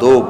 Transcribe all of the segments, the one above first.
2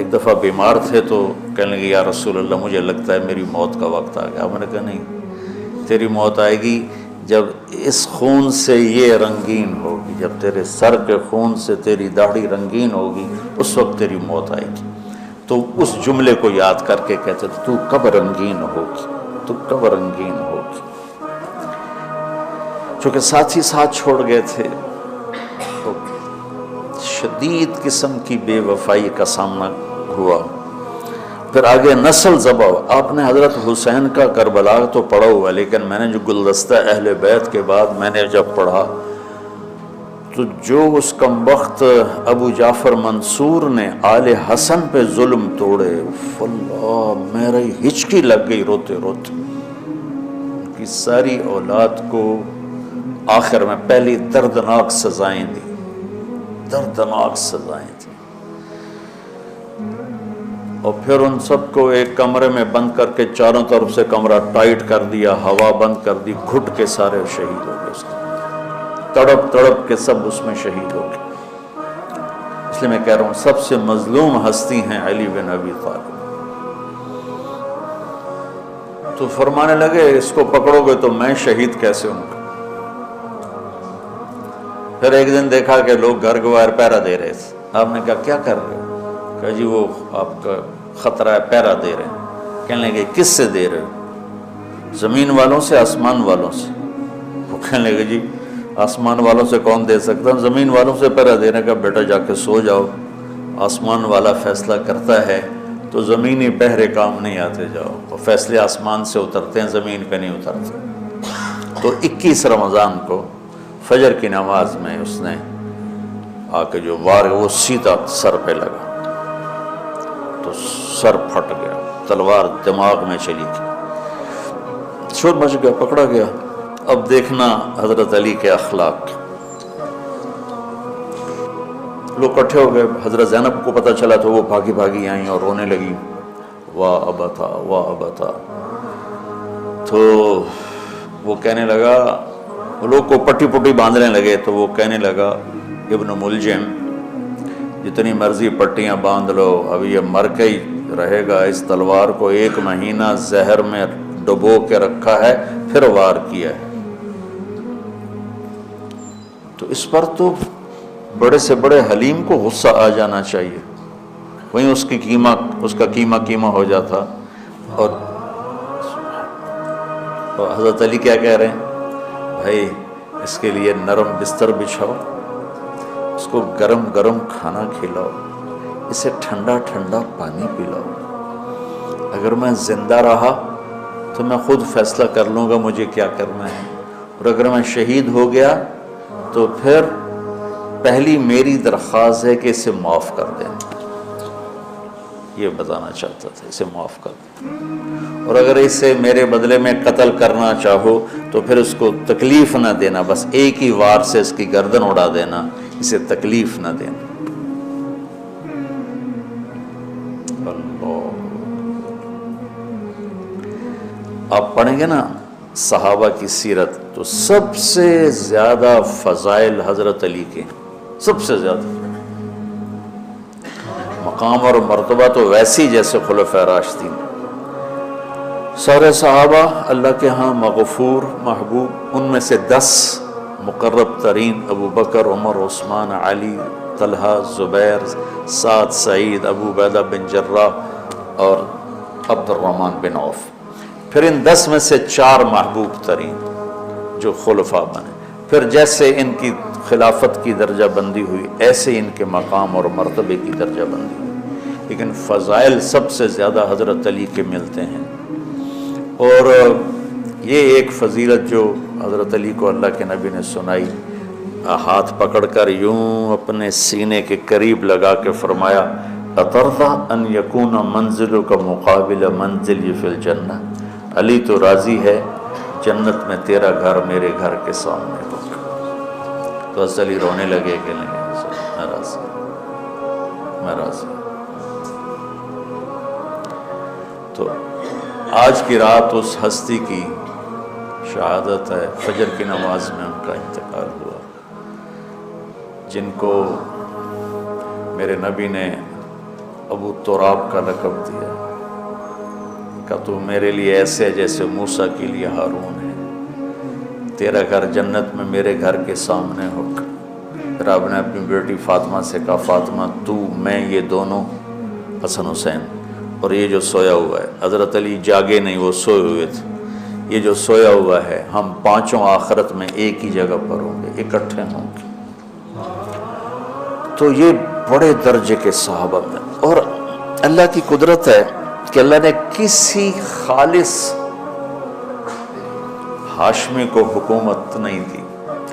ایک دفعہ بیمار تھے تو کہنے لگے یا رسول اللہ مجھے لگتا ہے میری موت کا وقت آ گیا. میں نے کہا نہیں، تیری موت آئے گی جب اس خون سے یہ رنگین ہوگی، جب تیرے سر کے خون سے تیری داڑھی رنگین ہوگی اس وقت تیری موت آئے گی. تو اس جملے کو یاد کر کے کہتے تھے تو کب رنگین ہوگی، تو کب رنگین ہوگی. چونکہ ساتھی ساتھ چھوڑ گئے تھے تو شدید قسم کی بے وفائی کا سامنا ہوا. پھر آگے نسل ذبح. آپ نے حضرت حسین کا کربلا تو پڑھا ہوا، لیکن میں نے جو گلدستہ اہل بیت کے بعد میں نے جب پڑھا تو جو اس کمبخت ابو جعفر منصور نے آل حسن پہ ظلم توڑے، اللہ میری ہچکی لگ گئی روتے روتے. ان کی ساری اولاد کو آخر میں پہلی دردناک سزائیں دی، دردناک سزائیں دی، اور پھر ان سب کو ایک کمرے میں بند کر کے چاروں طرف سے کمرہ ٹائٹ کر دیا، ہوا بند کر دی، گھٹ کے سارے شہید ہو گئے. اس کے تڑپ تڑپ کے سب اس میں شہید ہو گئے. اس لیے میں کہہ رہا ہوں سب سے مظلوم ہستی ہیں علی بن ابی طالب. تو فرمانے لگے اس کو پکڑو گے تو میں شہید کیسے ہوں گا. پھر ایک دن دیکھا کہ لوگ گھر گوار پہرا دے رہے تھے. آپ نے کہا کیا کر رہے ہو؟ کہا جی وہ آپ کا خطرہ ہے، پہرا دے رہے ہیں. کہنے لگے کس سے دے رہے ہو؟ زمین والوں سے، آسمان والوں سے؟ وہ کہنے لگے جی آسمان والوں سے کون دے سکتا، زمین والوں سے پہرا دینے کا. بیٹا جا کے سو جاؤ، آسمان والا فیصلہ کرتا ہے تو زمینی پہرے کام نہیں آتے. جاؤ، اور فیصلے آسمان سے اترتے ہیں، زمین پہ نہیں اترتے. تو 21 رمضان کو فجر کی نماز میں اس نے آ کے جو وار وہ سیدھا سر پہ لگا تو سر پھٹ گیا، تلوار دماغ میں چلی گئی، شور مچ گیا، پکڑا گیا. اب دیکھنا حضرت علی کے اخلاق. لوگ اکٹھے ہو گئے. حضرت زینب کو پتہ چلا تو وہ بھاگی بھاگی آئیں اور رونے لگی، واہ ابتا واہ ابتا. تو وہ کہنے لگا، وہ لوگ کو پٹی پٹی باندھنے لگے تو وہ کہنے لگا ابن ملجم جتنی مرضی پٹیاں باندھ لو اب یہ مر کے ہی رہے گا. اس تلوار کو 1 مہینہ زہر میں ڈبو کے رکھا ہے پھر وار کیا ہے. تو اس پر تو بڑے سے بڑے حلیم کو غصہ آ جانا چاہیے. وہیں اس کا قیمہ ہو جاتا. اور حضرت علی کیا کہہ رہے ہیں، بھائی اس کے لیے نرم بستر بچھاؤ، اس کو گرم گرم کھانا کھلاؤ، اسے ٹھنڈا ٹھنڈا پانی پلاؤ. اگر میں زندہ رہا تو میں خود فیصلہ کر لوں گا مجھے کیا کرنا ہے، اور اگر میں شہید ہو گیا تو پھر پہلی میری درخواست ہے کہ اسے معاف کر دیں. یہ بتانا چاہتا تھا، اسے معاف کر دیں. اور اگر اسے میرے بدلے میں قتل کرنا چاہو تو پھر اس کو تکلیف نہ دینا، بس ایک ہی وار سے اس کی گردن اڑا دینا، اسے تکلیف نہ دینا. اللہ، آپ پڑھیں گے نا صحابہ کی سیرت تو سب سے زیادہ فضائل حضرت علی کے، سب سے زیادہ مقام اور مرتبہ تو ویسی جیسے خلفائے راشدین. سارے صحابہ اللہ کے ہاں مغفور محبوب، ان میں سے 10 مقرب ترین ابو بکر، عمر، عثمان، علی، طلحہ، زبیر، سعد، سعید، ابو عبیدہ بن جراح اور عبد الرحمن بن عوف. پھر ان 10 میں سے 4 محبوب ترین جو خلفاء بنے. پھر جیسے ان کی خلافت کی درجہ بندی ہوئی ایسے ان کے مقام اور مرتبے کی درجہ بندی ہوئی، لیکن فضائل سب سے زیادہ حضرت علی کے ملتے ہیں. اور یہ ایک فضیلت جو حضرت علی کو اللہ کے نبی نے سنائی، ہاتھ پکڑ کر یوں اپنے سینے کے قریب لگا کے فرمایا، اَتَرْضَىٰ أَن يَكُونَ مَنزِلُكَ مُقَابِلَ مَنزِلِي فِي الْجَنَّةِ. علی تو راضی ہے جنت میں تیرا گھر میرے گھر کے سامنے ہوگا. تو حضرت علی رونے لگے کہ میں راضی. تو آج کی رات اس ہستی کی شہادت ہے، فجر کی نماز میں ان کا انتقال ہوا، جن کو میرے نبی نے ابو تراب کا لقب دیا کہ تو میرے لیے ایسے ہے جیسے موسیٰ کے لیے ہارون ہے، تیرا گھر جنت میں میرے گھر کے سامنے ہوگا۔ پھر آپ نے اپنی بیٹی فاطمہ سے کہا فاطمہ تو میں یہ دونوں حسن حسین اور یہ جو سویا ہوا ہے، حضرت علی جاگے نہیں، وہ سوئے ہوئے تھے، یہ جو سویا ہوا ہے ہم پانچوں آخرت میں ایک ہی جگہ پر ہوں گے، اکٹھے ہوں گے۔ تو یہ بڑے درجے کے صحابہ میں، اور اللہ کی قدرت ہے کہ اللہ نے کسی خالص ہاشمی کو حکومت نہیں دی،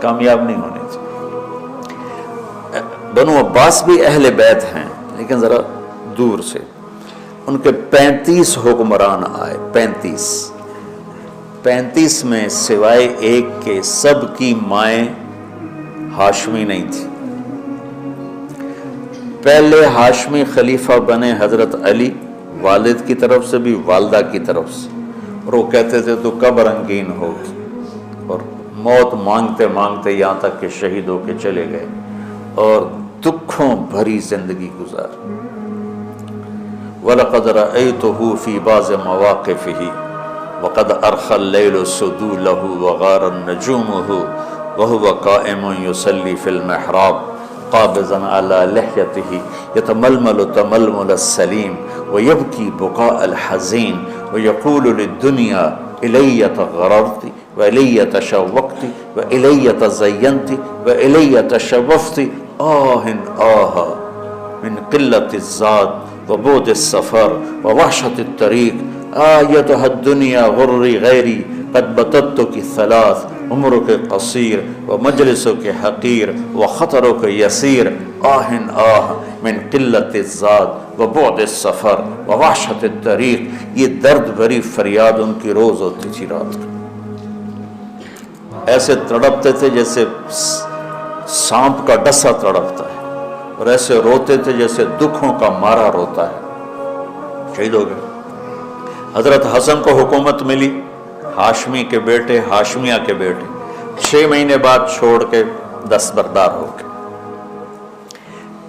کامیاب نہیں ہونے دی۔ بنو عباس بھی اہل بیت ہیں لیکن ذرا دور سے، ان کے 35 حکمران آئے، 35 میں سوائے ایک کے سب کی مائیں ہاشمی نہیں تھی۔ پہلے ہاشمی خلیفہ بنے حضرت علی، والد کی طرف سے بھی والدہ کی طرف سے، اور وہ کہتے تھے تو کب رنگین ہوگی، اور موت مانگتے مانگتے یہاں تک کہ شہید ہو کے چلے گئے اور دکھوں بھری زندگی گزار۔ وَلَقَدْ رَأَيْتُهُ فِي بَعْضِ مَوَاقِفِهِ وَقَدْ أَرْخَى اللَّيْلُ سُدُولَهُ وَغَارَتْ نُجُومُهُ وَهُوَ قَائِمٌ يُصَلِّي فِي الْمِحْرَابِ قابضاً على لحيته يتململ تململ السليم ويبكي بكاء الحزين ويقول للدنيا إلي تغررت وإلي تشوقت وإلي تزينت وإلي تشوفت آه من قلة الزاد وبعد السفر ووحشة الطريق آيتها الدنيا غري غيري قد بتتك الثلاث عمرك قصير ومجلسك حقير وخطرك يسير من قلة الزاد وبعد السفر ووحشة الطريق۔ یہ درد بھری فریاد ان کی روز ہوتی تھی رات کو، ایسے تڑپتے تھے جیسے سانپ کا ڈسا تڑپتا ہے، اور ایسے روتے تھے جیسے دکھوں کا مارا روتا ہے۔ شہید ہو گئے۔ حضرت حسن کو حکومت ملی، ہاشمی کے بیٹے، ہاشمیہ کے بیٹے، 6 مہینے بعد چھوڑ کے دستبردار ہو گئے۔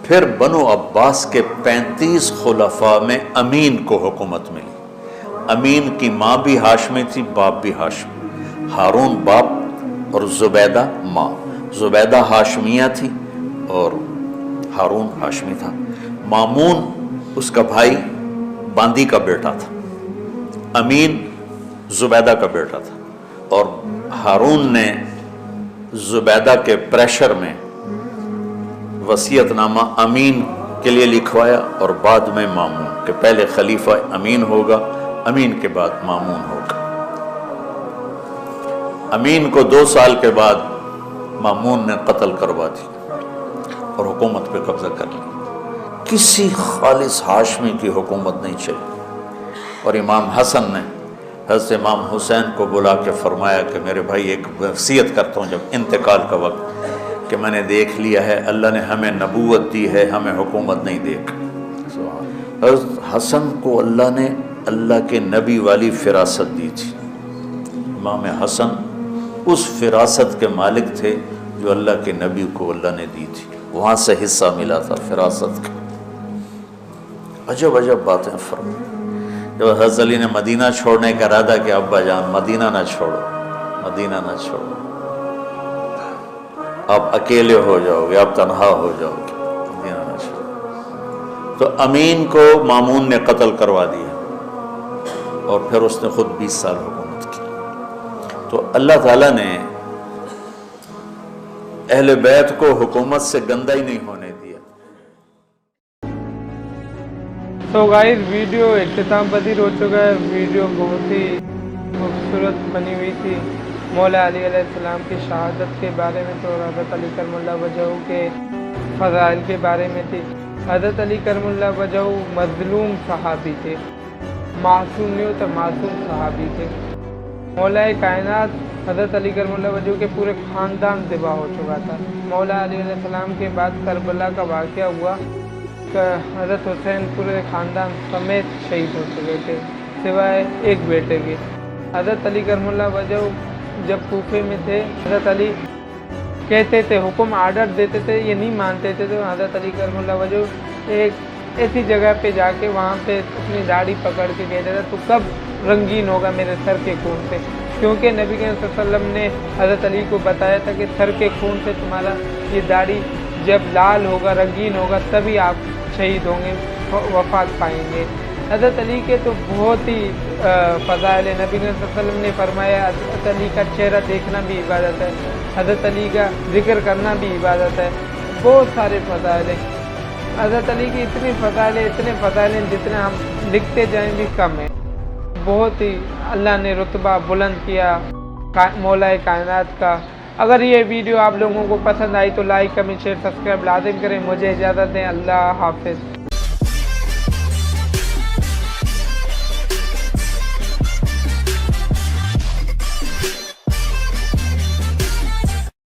پھر بنو عباس کے 35 خلفاء میں امین کو حکومت ملی۔ امین کی ماں بھی ہاشمی تھی، باپ بھی ہاشمی، ہارون باپ اور زبیدہ ماں۔ زبیدہ ہاشمیہ تھی اور ہارون ہاشمی تھا۔ مامون اس کا بھائی باندی کا بیٹا تھا، امین زبیدہ کا بیٹا تھا، اور ہارون نے زبیدہ کے پریشر میں وصیت نامہ امین کے لیے لکھوایا، اور بعد میں مامون، کہ پہلے خلیفہ امین ہوگا، امین کے بعد مامون ہوگا۔ امین کو 2 سال کے بعد مامون نے قتل کروا دی اور حکومت پہ قبضہ کر لی۔ کسی خالص ہاشمی کی حکومت نہیں چلی، اور امام حسن نے حضرت امام حسین کو بلا کے فرمایا کہ میرے بھائی ایک وصیت کرتا ہوں جب انتقال کا وقت، کہ میں نے دیکھ لیا ہے اللہ نے ہمیں نبوت دی ہے، ہمیں حکومت نہیں دے گا۔ حضرت حسن کو اللہ نے اللہ کے نبی والی فراست دی تھی۔ امام حسن اس فراست کے مالک تھے جو اللہ کے نبی کو اللہ نے دی تھی، وہاں سے حصہ ملا تھا فراست کا۔ عجب عجب باتیں فرمائیں۔ جب حضرت علی نے مدینہ چھوڑنے کا ارادہ کیا، ابا جان مدینہ نہ چھوڑو، مدینہ نہ چھوڑو، آپ اکیلے ہو جاؤ گے، آپ تنہا ہو جاؤ گے، مدینہ نہ چھوڑو۔ تو امین کو مامون نے قتل کروا دیا، اور پھر اس نے خود 20 سال حکومت کی۔ تو اللہ تعالیٰ نے اہل بیت کو حکومت سے گندہ ہی نہیں ہونے دیا۔ تو گائز ویڈیو اختتام پذیر ہو چکا ہے۔ ویڈیو بہت ہی خوبصورت بنی ہوئی تھی، مولا علی علیہ السلام کی شہادت کے بارے میں تو حضرت علی کرم اللہ وجہہ کے فضائل کے بارے میں تھی۔ حضرت علی کرم اللہ وجہہ مظلوم صحابی تھے، معصوم نہیں ہوتا، معصوم صحابی تھے۔ مولا کائنات حضرت علی کرم اللہ وجہہ کے پورے خاندان ذبح ہو چکا تھا۔ مولا علی علیہ السلام کے بعد کربلا کا واقعہ ہوا کہ حضرت حسین پورے خاندان سمیت شہید ہو چکے تھے سوائے ایک بیٹے کے۔ حضرت علی کرم اللہ وجہہ جب کوفے میں تھے، حضرت علی کہتے تھے، حکم آرڈر دیتے تھے، یہ نہیں مانتے تھے، تو حضرت علی کرم اللہ وجہہ ایک ایسی جگہ پہ جا کے وہاں پہ اپنی داڑھی پکڑ کے کہتا تھا تو کب رنگین ہوگا میرے سر کے خون سے، کیونکہ نبی کریم صلی اللہ علیہ وسلم نے حضرت علی کو بتایا تھا کہ سر کے خون سے تمہارا یہ داڑھی جب لال ہوگا، رنگین ہوگا، تبھی آپ شہید ہوں گے، وفات پائیں گے۔ حضرت علی کے تو بہت ہی فضائل ہیں۔ نبی کریم صلی اللہ علیہ وسلم نے فرمایا حضرت علی کا چہرہ دیکھنا بھی عبادت ہے، حضرت علی کا ذکر کرنا بھی عبادت ہے، بہت سارے فضائل ہیں۔ حضرت علی کی اتنے فضائل ہیں جتنے ہم لکھتے جائیں بھی کم ہیں۔ بہت ہی اللہ نے رتبہ بلند کیا مولا کائنات کا۔ اگر یہ ویڈیو آپ لوگوں کو پسند آئی تو لائک، کمنٹ، شیئر، سبسکرائب لازم کریں۔ مجھے اجازت دیں، اللہ حافظ۔